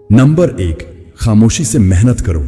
Number 1, खामोशी से मेहनत करो,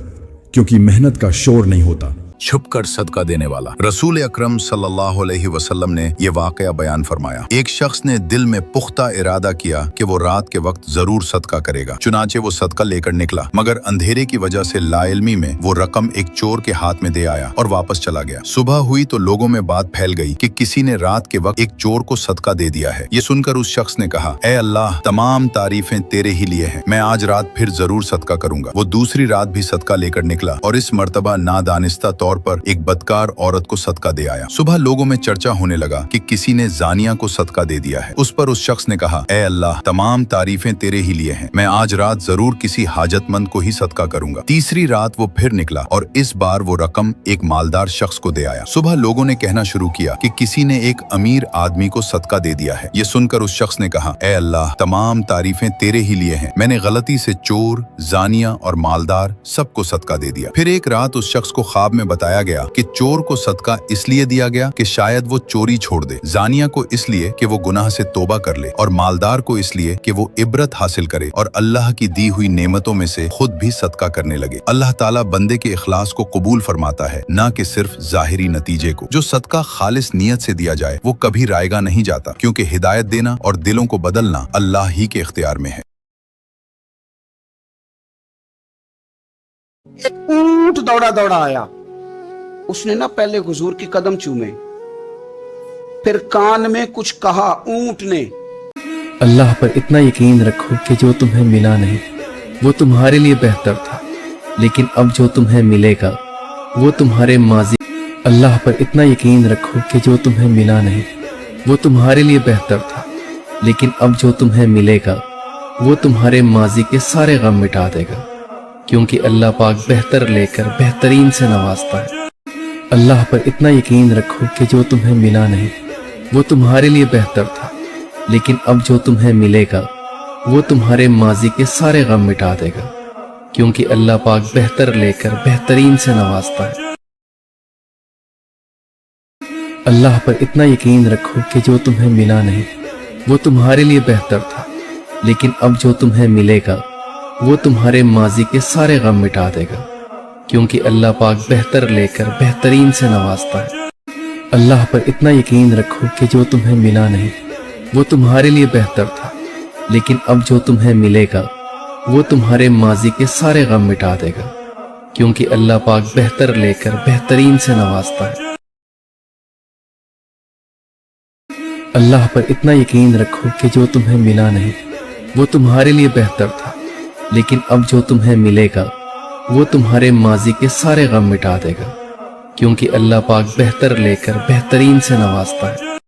क्योंकि मेहनत का शोर नहीं होता। छुपकर सदका देने वाला। रसूल अकरम सल्लल्लाहु अलैहि वसल्लम ने यह वाकया बयान फरमाया। एक शख्स ने दिल में पुख्ता इरादा किया कि वो रात के वक्त जरूर सदका करेगा। चुनाचे वो सदका लेकर निकला, मगर अंधेरे की वजह से लाइल्मी में वो रकम एक चोर के हाथ में दे आया और वापस चला गया। सुबह हुई तो लोगों में बात फैल गई कि किसी ने रात के वक्त एक चोर को सदका दे दिया है। ये सुनकर उस शख्स ने कहा, ऐ अल्लाह, तमाम तारीफें तेरे ही लिए हैं, मैं आज रात फिर जरूर सदका करूंगा। वो दूसरी रात भी सदका लेकर निकला और इस मर्तबा नादानिस्ता तौर पर एक बदकार औरत को सदका दे आया। सुबह लोगों में चर्चा होने लगा कि किसी ने जानिया को सदका दे दिया है। उस पर उस शख्स ने कहा, ऐ अल्लाह, तमाम तारीफें तेरे ही लिए हैं, मैं आज रात जरूर किसी हाजतमंद को ही सदका करूंगा। तीसरी रात वो फिर निकला और इस बार वो रकम एक मालदार शख्स को दे आया। सुबह लोगों ने कहना शुरू किया कि किसी ने एक अमीर आदमी को सदका दे दिया है। ये सुनकर उस शख्स ने कहा, ऐ अल्लाह, तमाम तारीफें तेरे ही लिए हैं, मैंने गलती से चोर, जानिया और मालदार सबको सदका दे दिया। फिर एक रात उस शख्स को ख्वाब में बताया गया कि चोर को सदका इसलिए दिया गया कि शायद वो चोरी छोड़ दे, जानिया को इसलिए कि वो गुनाह से तौबा कर ले, और मालदार को इसलिए कि वो इबरत हासिल करे और अल्लाह की दी हुई नेमतों में से खुद भी सदका करने लगे। अल्लाह ताला बंदे के इखलास को कबूल फरमाता है, ना कि सिर्फ जाहिरी नतीजे को। जो सदका खालिस नियत से दिया जाए वो कभी रायगा नहीं जाता, क्योंकि हिदायत देना और दिलों को बदलना अल्लाह ही के इख्तियार में है। एक ऊंट दौड़ा दौड़ा आया। उसने ना पहले हुजूर की कदम चूमे, फिर कान में कुछ कहा ऊंट ने। अल्लाह पर इतना यकीन रखो कि जो तुम्हें मिला नहीं वो तुम्हारे लिए बेहतर था, लेकिन अब जो तुम्हें मिलेगा वो तुम्हारे माजी। अल्लाह पर इतना यकीन रखो कि जो तुम्हें मिला नहीं वो तुम्हारे लिए बेहतर था, लेकिन अब जो तुम्हें मिलेगा वो तुम्हारे माजी के सारे गम मिटा देगा, क्योंकि अल्लाह पाक बेहतर लेकर बेहतरीन से नवाजता है। अल्लाह पर इतना यकीन रखो कि जो तुम्हें मिला नहीं वो तुम्हारे लिए बेहतर था, लेकिन अब जो तुम्हें मिलेगा वो तुम्हारे माजी के सारे गम मिटा देगा, क्योंकि अल्लाह पाक बेहतर लेकर बेहतरीन से नवाजता है। अल्लाह पर इतना यकीन रखो कि जो तुम्हें मिला नहीं वो तुम्हारे लिए बेहतर था, लेकिन अब जो तुम्हें मिलेगा वो तुम्हारे माजी के सारे गम मिटा देगा, क्योंकि अल्लाह पाक बेहतर लेकर बेहतरीन से नवाजता है। अल्लाह पर इतना यकीन रखो कि जो तुम्हें मिला नहीं वो तुम्हारे लिए बेहतर था, लेकिन अब जो तुम्हें मिलेगा वो तुम्हारे माजी के सारे गम मिटा देगा, क्योंकि अल्लाह पाक बेहतर लेकर बेहतरीन से नवाजता है। अल्लाह पर इतना यकीन रखो कि जो तुम्हें मिला नहीं वो तुम्हारे लिए बेहतर था, लेकिन अब जो तुम्हें मिलेगा वो तुम्हारे माजी के सारे गम मिटा देगा, क्योंकि अल्लाह पाक बेहतर लेकर बेहतरीन से नवाजता है।